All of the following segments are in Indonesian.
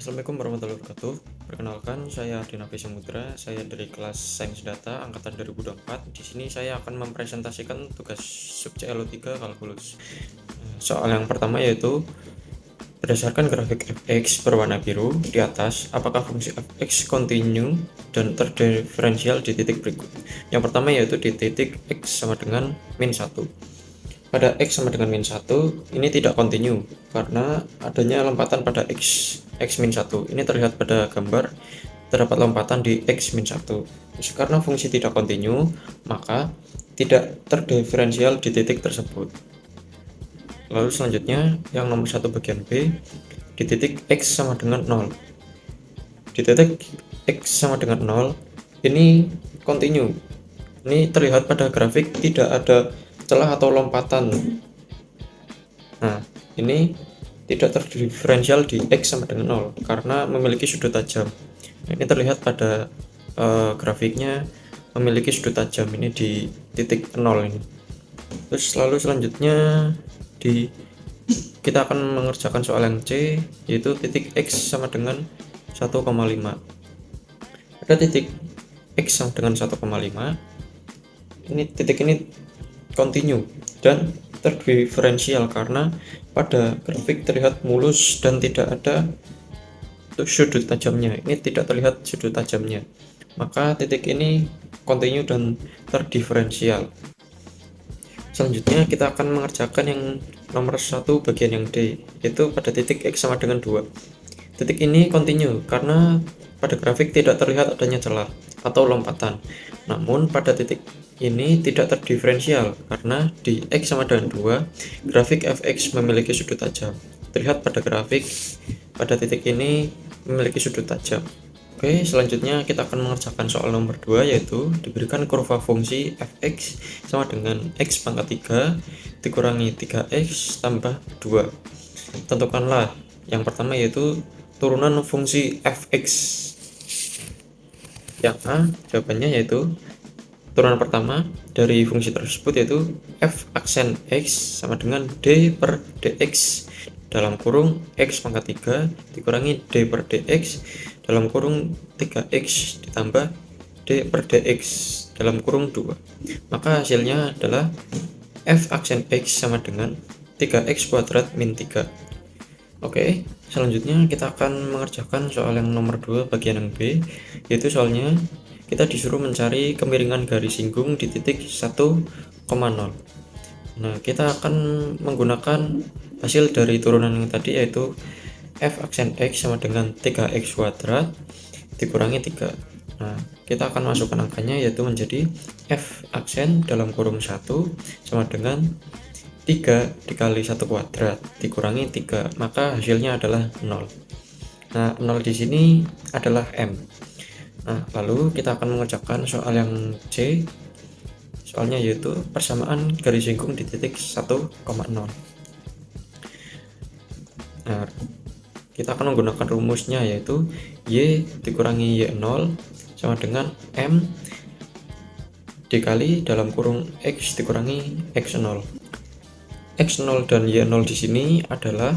Assalamualaikum warahmatullahi wabarakatuh. Perkenalkan, saya Dina P. Samudra. Saya dari kelas Sains Data angkatan 2024. Di sini saya akan mempresentasikan tugas subjek LO3 kalkulus. Soal yang pertama yaitu berdasarkan grafik fx berwarna biru di atas, apakah fungsi fx kontinu dan terdiferensial di titik berikut. Yang pertama yaitu di titik x sama dengan min 1. Pada X sama dengan min 1, ini tidak kontinu karena adanya lompatan pada X min 1. Ini terlihat pada gambar, terdapat lompatan di X min 1. Karena fungsi tidak kontinu, maka tidak terdiferensial di titik tersebut. Lalu selanjutnya, yang nomor 1 bagian B, di titik X sama dengan 0. Di titik X sama dengan 0, ini kontinu. Ini terlihat pada grafik tidak ada celah atau lompatan. Nah, ini tidak terdiferensial di X sama dengan 0 karena memiliki sudut tajam. Ini terlihat pada grafiknya memiliki sudut tajam ini di titik 0 ini. Terus lalu selanjutnya kita akan mengerjakan soal yang C, yaitu titik X sama dengan 1,5. Pada titik X sama dengan 1,5, ini titik ini kontinu dan terdiferensial karena pada grafik terlihat mulus dan tidak ada sudut tajamnya. Ini tidak terlihat sudut tajamnya, maka titik ini kontinu dan terdiferensial. Selanjutnya kita akan mengerjakan yang nomor 1 bagian yang D, yaitu pada titik X sama dengan 2. Titik ini kontinu karena pada grafik tidak terlihat adanya celah atau lompatan. Namun pada titik ini tidak terdiferensial karena di X sama dengan 2, grafik fx memiliki sudut tajam. Terlihat pada grafik pada titik ini memiliki sudut tajam. Oke, selanjutnya kita akan mengerjakan soal nomor 2, yaitu diberikan kurva fungsi fx sama dengan x pangkat 3 dikurangi 3x tambah 2. Tentukanlah yang pertama yaitu turunan fungsi fx. Yang A, jawabannya yaitu turunan pertama dari fungsi tersebut yaitu f aksen x sama dengan d per dx dalam kurung x pangkat 3 dikurangi d per dx dalam kurung 3x ditambah d per dx dalam kurung 2. Maka hasilnya adalah f aksen x sama dengan 3x kuadrat min 3. Oke, selanjutnya kita akan mengerjakan soal yang nomor 2 bagian yang B, yaitu soalnya kita disuruh mencari kemiringan garis singgung di titik 1,0. Nah, kita akan menggunakan hasil dari turunan yang tadi, yaitu f aksen x sama dengan 3x kuadrat dikurangi 3. Nah, kita akan masukkan angkanya, yaitu menjadi f aksen dalam kurung 1 sama dengan 3 dikali 1 kuadrat dikurangi 3, maka hasilnya adalah 0. Nah, 0 di sini adalah M. Nah, lalu kita akan mengerjakan soal yang C. Soalnya yaitu persamaan garis singgung di titik 1,0. Nah, kita akan menggunakan rumusnya, yaitu Y dikurangi Y0 sama dengan M dikali dalam kurung X dikurangi X0. X0 dan Y0 di sini adalah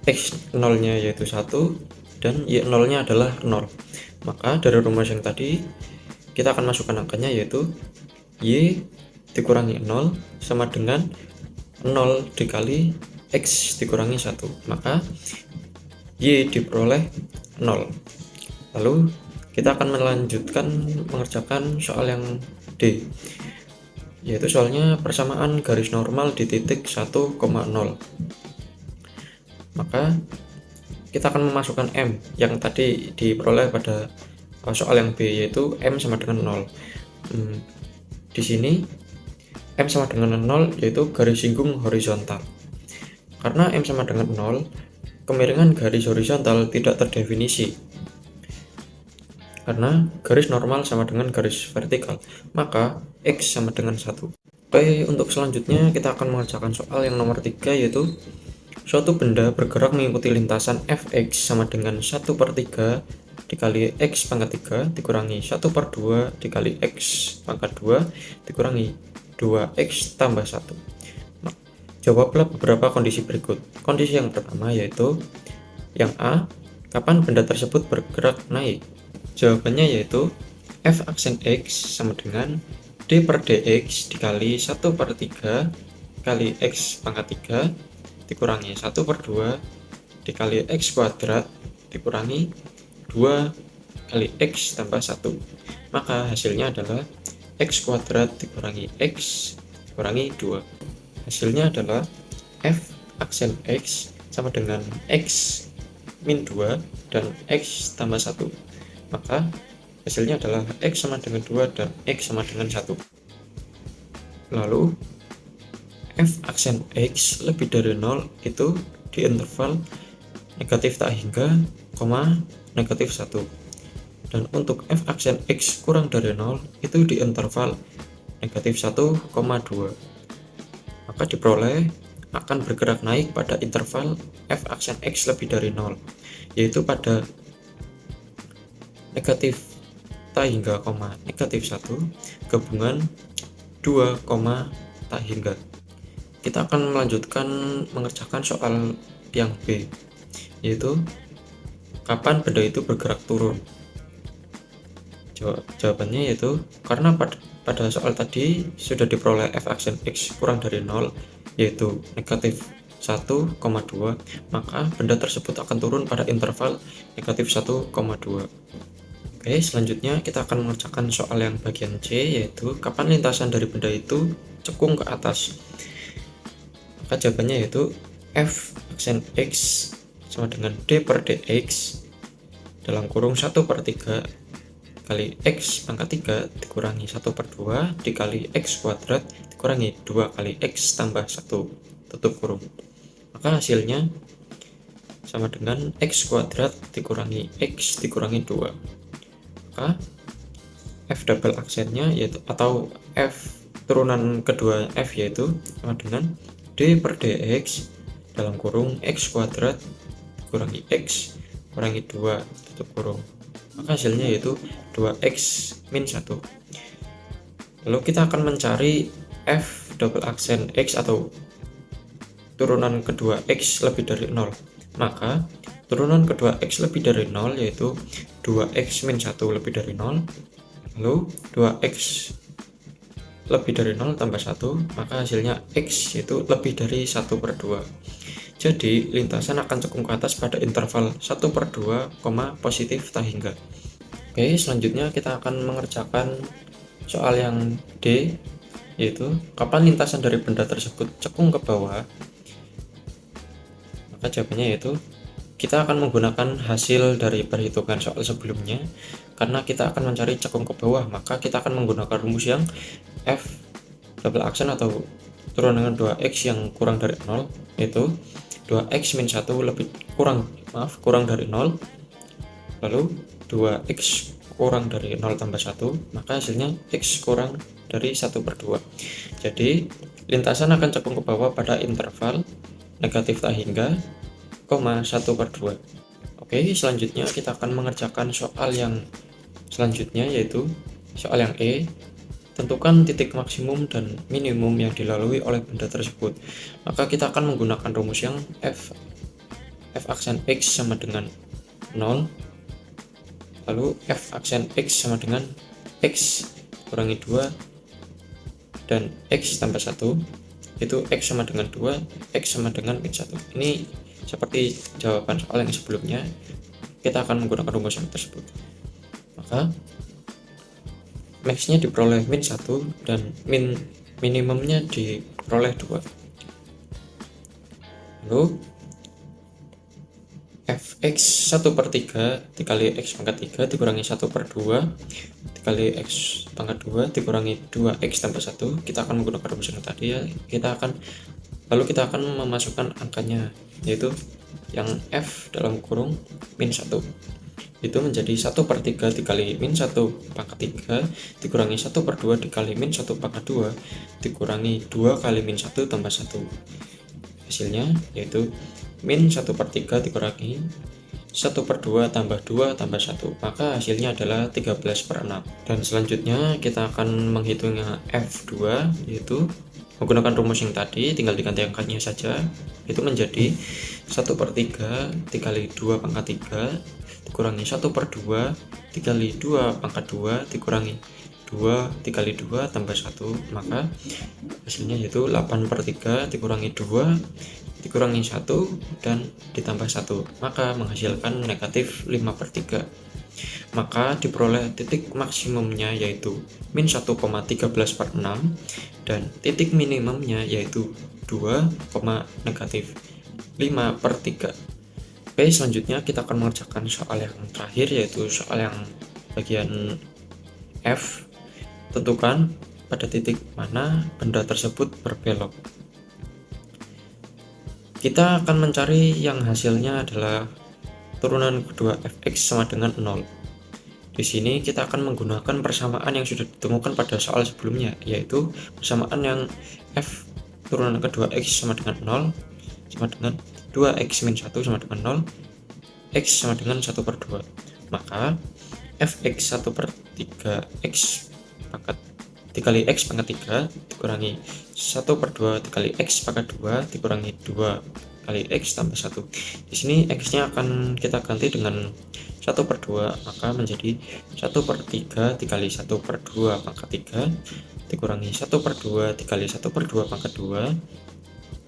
X0-nya yaitu 1 dan Y0-nya adalah 0. Maka dari rumus yang tadi kita akan masukkan angkanya, yaitu Y dikurangi 0 sama dengan 0 dikali X dikurangi 1. Maka Y diperoleh 0. Lalu kita akan melanjutkan mengerjakan soal yang D, yaitu soalnya persamaan garis normal di titik 1,0. Maka kita akan memasukkan M yang tadi diperoleh pada soal yang B, yaitu M sama dengan 0. Di sini M sama dengan 0 yaitu garis singgung horizontal. Karena M sama dengan 0, kemiringan garis horizontal tidak terdefinisi karena garis normal sama dengan garis vertikal, maka X sama dengan 1. Oke, untuk selanjutnya kita akan mengerjakan soal yang nomor 3, yaitu suatu benda bergerak mengikuti lintasan fx sama dengan 1/3 dikali x pangkat 3 dikurangi 1/2 dikali x pangkat 2 dikurangi 2x tambah 1. Jawablah beberapa kondisi berikut. Kondisi yang pertama yaitu yang A, Kapan benda tersebut bergerak naik? Jawabannya yaitu f aksen x sama dengan d per dx dikali 1 per 3 kali x pangkat 3 dikurangi 1 per 2 dikali x kuadrat dikurangi 2 kali x tambah 1. Maka hasilnya adalah x kuadrat dikurangi x dikurangi 2. Hasilnya adalah f aksen x sama dengan x min 2 dan x tambah 1. Maka hasilnya adalah x sama dengan 2 dan x sama dengan 1. Lalu f aksen x lebih dari 0 itu di interval negatif tak hingga, negatif 1. Dan untuk f aksen x kurang dari 0 itu di interval negatif 1,2. Maka diperoleh akan bergerak naik pada interval f aksen x lebih dari 0, yaitu pada negatif tak hingga, negatif 1 gabungan 2, tak hingga. Kita akan melanjutkan mengerjakan soal yang B, yaitu kapan benda itu bergerak turun. Jawabannya yaitu karena pada soal tadi sudah diperoleh f aksen x kurang dari 0 yaitu negatif 1,2, maka benda tersebut akan turun pada interval negatif 1,2. Oke, selanjutnya kita akan mengerjakan soal yang bagian C, yaitu kapan lintasan dari benda itu cekung ke atas. Maka jawabannya yaitu f aksen x sama dengan d per dx dalam kurung 1 per 3 kali x pangkat 3 dikurangi 1 per 2 dikali x kuadrat dikurangi 2 kali x tambah 1 tutup kurung. Maka hasilnya sama dengan x kuadrat dikurangi x dikurangi 2. Maka f double aksennya yaitu atau f turunan kedua f yaitu sama dengan d per dx dalam kurung x kuadrat dikurangi x kurangi 2 tutup kurung. Maka hasilnya yaitu 2x min 1. Lalu kita akan mencari f double aksen x atau turunan kedua x lebih dari 0. Maka turunan kedua x lebih dari 0 yaitu 2x min 1 lebih dari 0, lalu 2x lebih dari 0 tambah 1, maka hasilnya x yaitu lebih dari 1 per 2. Jadi lintasan akan cekung ke atas pada interval 1 per 2, positif tak hingga. Oke, selanjutnya kita akan mengerjakan soal yang D, yaitu kapan lintasan dari benda tersebut cekung ke bawah. Maka jawabannya yaitu kita akan menggunakan hasil dari perhitungan soal sebelumnya. Karena kita akan mencari cekung ke bawah, maka kita akan menggunakan rumus yang f double aksen atau turunan dengan 2x yang kurang dari 0, yaitu 2x min 1 kurang dari 0, lalu 2x kurang dari 0 tambah 1, maka hasilnya x kurang dari 1 per 2. Jadi lintasan akan cekung ke bawah pada interval negatif tak hingga, 1 per 2. Oke, selanjutnya kita akan mengerjakan soal yang selanjutnya, yaitu soal yang E. Tentukan titik maksimum dan minimum yang dilalui oleh benda tersebut. Maka kita akan menggunakan rumus yang f aksen x sama dengan 0, lalu f aksen x sama dengan x kurangi 2 dan x tambah 1, itu x sama dengan 2, x sama dengan min 1. Ini seperti jawaban soal yang sebelumnya, kita akan menggunakan rumus yang tersebut. Maka max-nya diperoleh min 1 dan minimumnya diperoleh 2. Lalu fx 1 per 3 dikali x pangkat 3 dikurangi 1 per 2 dikali x pangkat 2 dikurangi 2x tambah 1. Kita akan menggunakan rumus yang tadi ya. Lalu kita akan memasukkan angkanya, yaitu yang f dalam kurung min 1 itu menjadi 1 per 3 dikali min 1 pangkat 3 dikurangi 1 per 2 dikali min 1 pangkat 2 dikurangi 2 kali min 1 tambah 1. Hasilnya yaitu min 1 per 3 dikurangi 1 per 2 tambah 2 tambah 1, maka hasilnya adalah 13 per 6. Dan selanjutnya kita akan menghitungnya f2, yaitu Menggunakan rumus yang tadi tinggal diganti angkanya saja, itu menjadi 1/3 dikali 2 pangkat 3 dikurangi 1/2 dikali 2 pangkat 2 dikurangi 2 dikali 2 tambah 1, maka hasilnya yaitu 8/3 dikurangi 2 dikurangi 1 dan ditambah 1, maka menghasilkan negatif 5/3. Maka diperoleh titik maksimumnya yaitu min 1,13/6 dan titik minimumnya yaitu 2, negatif 5/3. Oke, selanjutnya kita akan mengerjakan soal yang terakhir, yaitu soal yang bagian F. Tentukan pada titik mana benda tersebut berbelok. Kita akan mencari yang hasilnya adalah turunan kedua fx sama dengan 0. Di sini kita akan menggunakan persamaan yang sudah ditemukan pada soal sebelumnya, yaitu persamaan yang f turunan kedua x sama dengan 0 sama dengan 2x min 1 sama dengan 0, x sama dengan 1/2. Maka fx 1/3 x pangkat dikali x pangkat 3 dikurangi 1/2 dikali x pangkat 2 dikurangi 2 kali x tambah 1. Di sini x nya akan kita ganti dengan 1/2, maka menjadi 1/3 dikali 1/2 pangkat 3 dikurangi 1/2 dikali 1/2 pangkat 2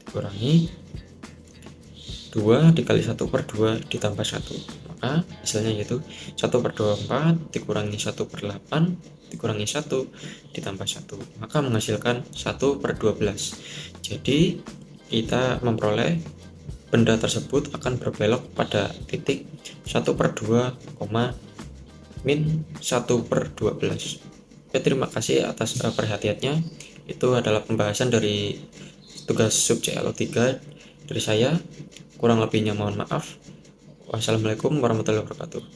dikurangi 2 dikali 1/2 ditambah 1, maka hasilnya yaitu 1/24 dikurangi 1/8 dikurangi 1 ditambah 1, maka menghasilkan 1/12. Jadi kita memperoleh benda tersebut akan berbelok pada titik 1/2, min 1/12. Oke, terima kasih atas perhatiannya. Itu adalah pembahasan dari tugas sub CLO3 dari saya. Kurang lebihnya mohon maaf. Wassalamualaikum warahmatullahi wabarakatuh.